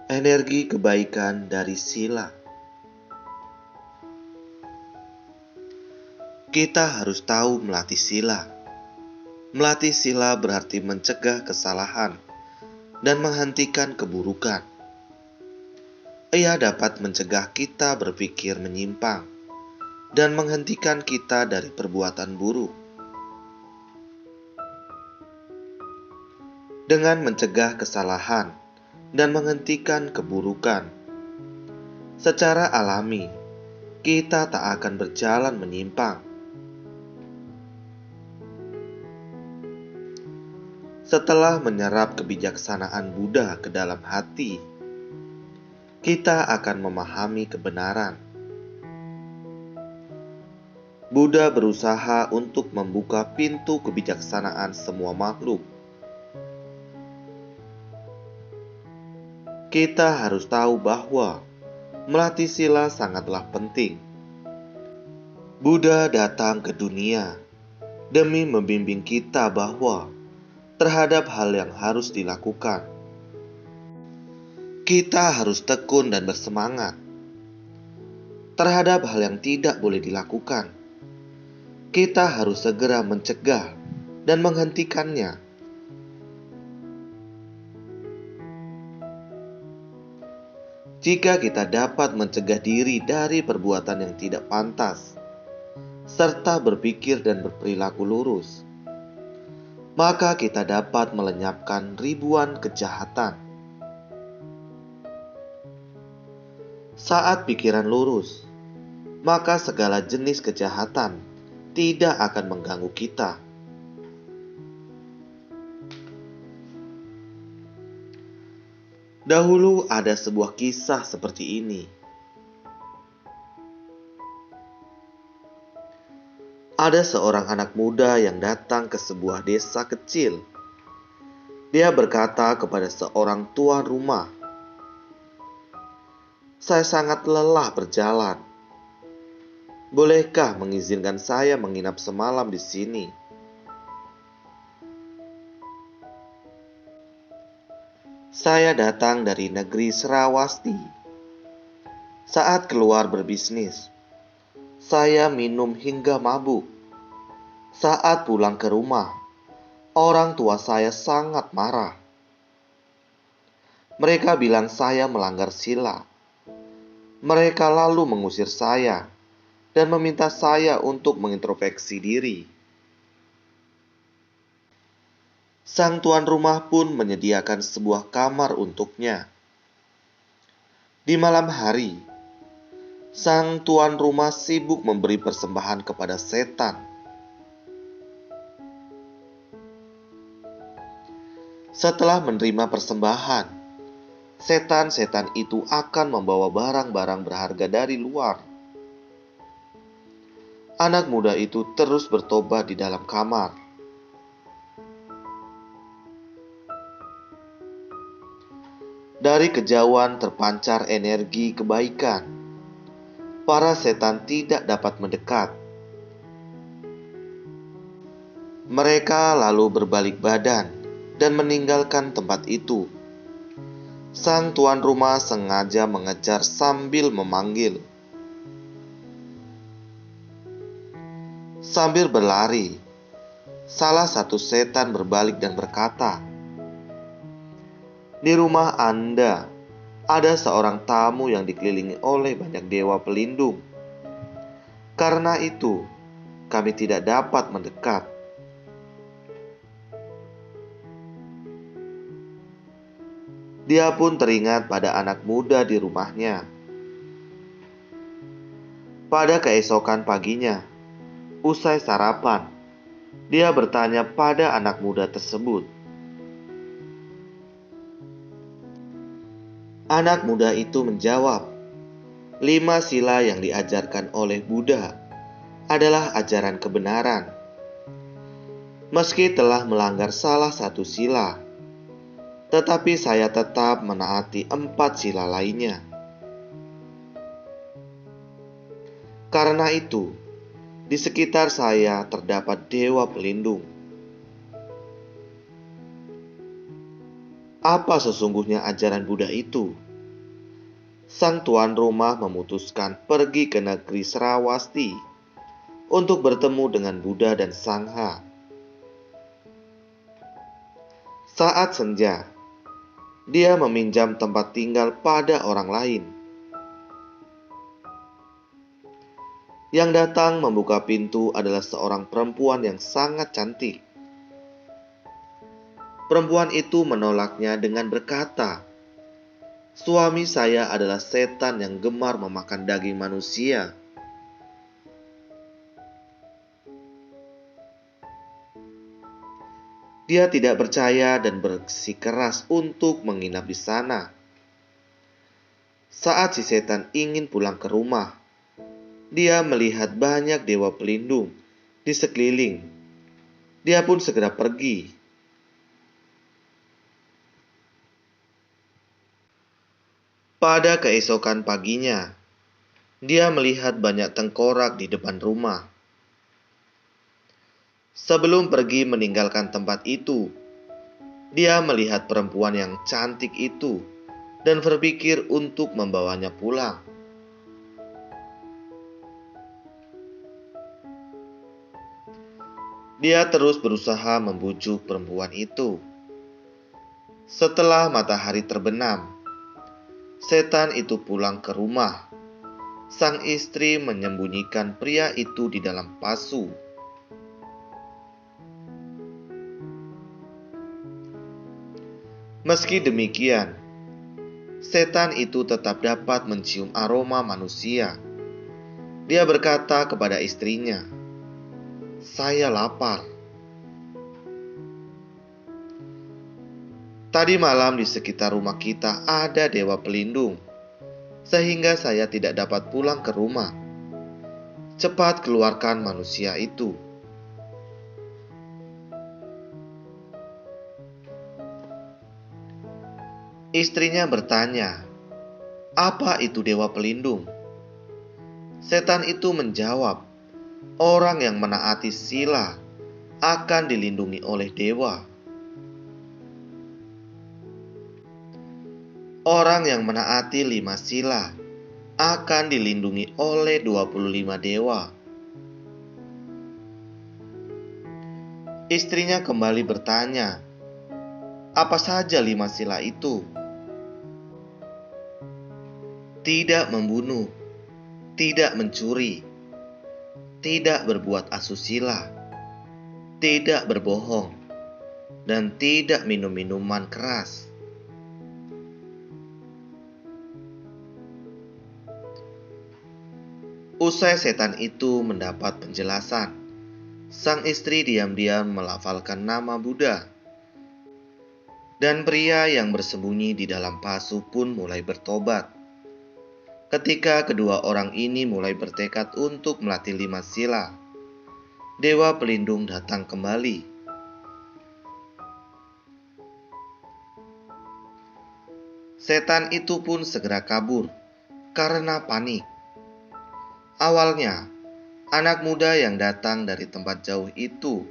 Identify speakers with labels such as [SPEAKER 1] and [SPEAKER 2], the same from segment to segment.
[SPEAKER 1] Energi kebaikan dari sila. Kita harus tahu melatih sila. Melatih sila berarti mencegah kesalahan dan menghentikan keburukan. Ia dapat mencegah kita berpikir menyimpang dan menghentikan kita dari perbuatan buruk. Dengan mencegah kesalahan dan menghentikan keburukan, secara alami kita tak akan berjalan menyimpang. Setelah menyerap kebijaksanaan Buddha ke dalam hati, kita akan memahami kebenaran. Buddha berusaha untuk membuka pintu kebijaksanaan semua makhluk. Kita harus tahu bahwa melatih sila sangatlah penting. Buddha datang ke dunia demi membimbing kita bahwa terhadap hal yang harus dilakukan, kita harus tekun dan bersemangat. Terhadap hal yang tidak boleh dilakukan, kita harus segera mencegah dan menghentikannya. Jika kita dapat mencegah diri dari perbuatan yang tidak pantas, serta berpikir dan berperilaku lurus, maka kita dapat melenyapkan ribuan kejahatan. Saat pikiran lurus, maka segala jenis kejahatan tidak akan mengganggu kita. Dahulu ada sebuah kisah seperti ini. Ada seorang anak muda yang datang ke sebuah desa kecil. Dia berkata kepada seorang tuan rumah, "Saya sangat lelah berjalan. Bolehkah mengizinkan saya menginap semalam di sini?" "Saya datang dari negeri Serawasti. Saat keluar berbisnis, saya minum hingga mabuk. Saat pulang ke rumah, orang tua saya sangat marah. Mereka bilang saya melanggar sila. Mereka lalu mengusir saya dan meminta saya untuk mengintrospeksi diri." Sang tuan rumah pun menyediakan sebuah kamar untuknya. Di malam hari, sang tuan rumah sibuk memberi persembahan kepada setan. Setelah menerima persembahan, setan-setan itu akan membawa barang-barang berharga dari luar. Anak muda itu terus bertobat di dalam kamar. Dari kejauhan terpancar energi kebaikan. Para setan tidak dapat mendekat. Mereka lalu berbalik badan dan meninggalkan tempat itu. Sang tuan rumah sengaja mengejar sambil memanggil. Sambil berlari, salah satu setan berbalik dan berkata, "Di rumah Anda ada seorang tamu yang dikelilingi oleh banyak dewa pelindung. Karena itu, kami tidak dapat mendekat." Dia pun teringat pada anak muda di rumahnya. Pada keesokan paginya, usai sarapan, dia bertanya pada anak muda tersebut. Anak muda itu menjawab, 5 sila yang diajarkan oleh Buddha adalah ajaran kebenaran. Meski telah melanggar salah satu sila, tetapi saya tetap menaati 4 sila lainnya. Karena itu, di sekitar saya terdapat dewa pelindung. Apa sesungguhnya ajaran Buddha itu? sang tuan rumah memutuskan pergi ke negeri Serawasti untuk bertemu dengan Buddha dan Sangha. Saat senja, dia meminjam tempat tinggal pada orang lain. Yang datang membuka pintu adalah seorang perempuan yang sangat cantik. Perempuan itu menolaknya dengan berkata, "Suami saya adalah setan yang gemar memakan daging manusia." Dia tidak percaya dan bersikeras untuk menginap di sana. Saat si setan ingin pulang ke rumah, dia melihat banyak dewa pelindung di sekeliling. Dia pun segera pergi. Pada keesokan paginya, dia melihat banyak tengkorak di depan rumah. Sebelum pergi meninggalkan tempat itu, dia melihat perempuan yang cantik itu dan berpikir untuk membawanya pulang. Dia terus berusaha membujuk perempuan itu. Setelah matahari terbenam, setan itu pulang ke rumah. Sang istri menyembunyikan pria itu di dalam pasu. Meski demikian, setan itu tetap dapat mencium aroma manusia. Dia berkata kepada istrinya, "Saya lapar." Tadi malam di sekitar rumah kita ada dewa pelindung, sehingga saya tidak dapat pulang ke rumah. Cepat keluarkan manusia itu. Istrinya bertanya, "Apa itu dewa pelindung?" Setan itu menjawab, "Orang yang menaati sila akan dilindungi oleh dewa. Orang yang menaati 5 sila akan dilindungi oleh 25 dewa." Istrinya kembali bertanya, "Apa saja 5 sila itu?" Tidak membunuh, tidak mencuri, tidak berbuat asusila, tidak berbohong, dan tidak minum minuman keras. Usai setan itu mendapat penjelasan, sang istri diam-diam melafalkan nama Buddha. Dan pria yang bersembunyi di dalam pasu pun mulai bertobat. Ketika kedua orang ini mulai bertekad untuk melatih 5 sila, dewa pelindung datang kembali. Setan itu pun segera kabur karena panik. Awalnya, anak muda yang datang dari tempat jauh itu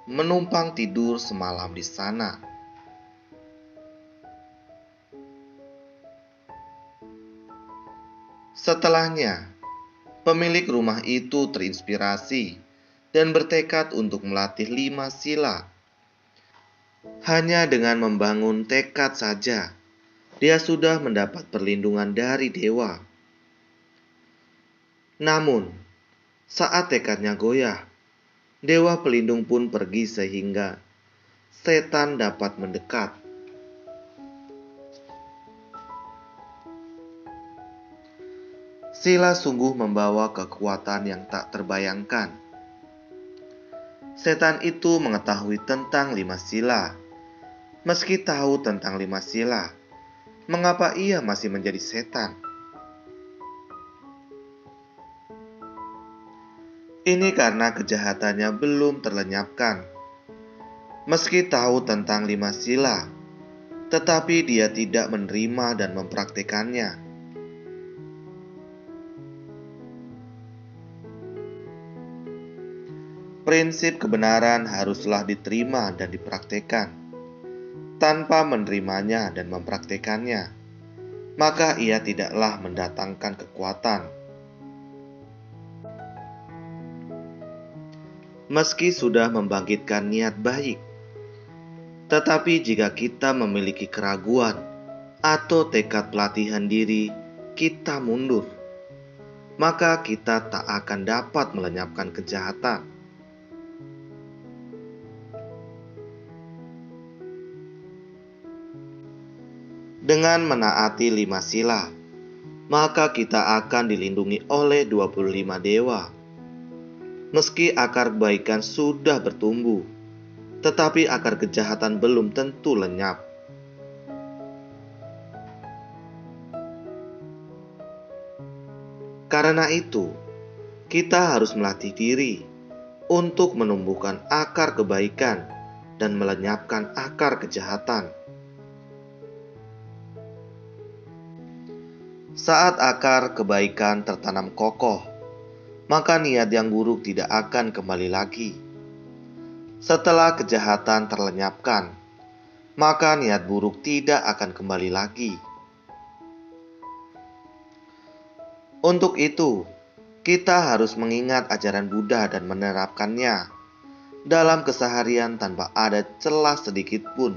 [SPEAKER 1] menumpang tidur semalam di sana. Setelahnya, pemilik rumah itu terinspirasi dan bertekad untuk melatih 5 sila. Hanya dengan membangun tekad saja, dia sudah mendapat perlindungan dari dewa. Namun, saat tekadnya goyah, dewa pelindung pun pergi sehingga setan dapat mendekat. Sila sungguh membawa kekuatan yang tak terbayangkan. Setan itu mengetahui tentang 5 sila. Meski tahu tentang 5 sila, mengapa ia masih menjadi setan? Ini karena kejahatannya belum terlenyapkan. Meski tahu tentang 5 sila, tetapi dia tidak menerima dan mempraktikannya. Prinsip kebenaran haruslah diterima dan dipraktikkan. Tanpa menerimanya dan mempraktikannya, maka ia tidaklah mendatangkan kekuatan. Meski sudah membangkitkan niat baik, tetapi jika kita memiliki keraguan atau tekad pelatihan diri, kita mundur, maka kita tak akan dapat melenyapkan kejahatan. Dengan menaati 5 sila, maka kita akan dilindungi oleh 25 dewa. Meski akar kebaikan sudah bertumbuh, tetapi akar kejahatan belum tentu lenyap. Karena itu, kita harus melatih diri untuk menumbuhkan akar kebaikan dan melenyapkan akar kejahatan. Saat akar kebaikan tertanam kokoh, maka niat yang buruk tidak akan kembali lagi. Setelah kejahatan terlenyapkan, maka niat buruk tidak akan kembali lagi. Untuk itu, kita harus mengingat ajaran Buddha dan menerapkannya dalam keseharian tanpa ada celah sedikit pun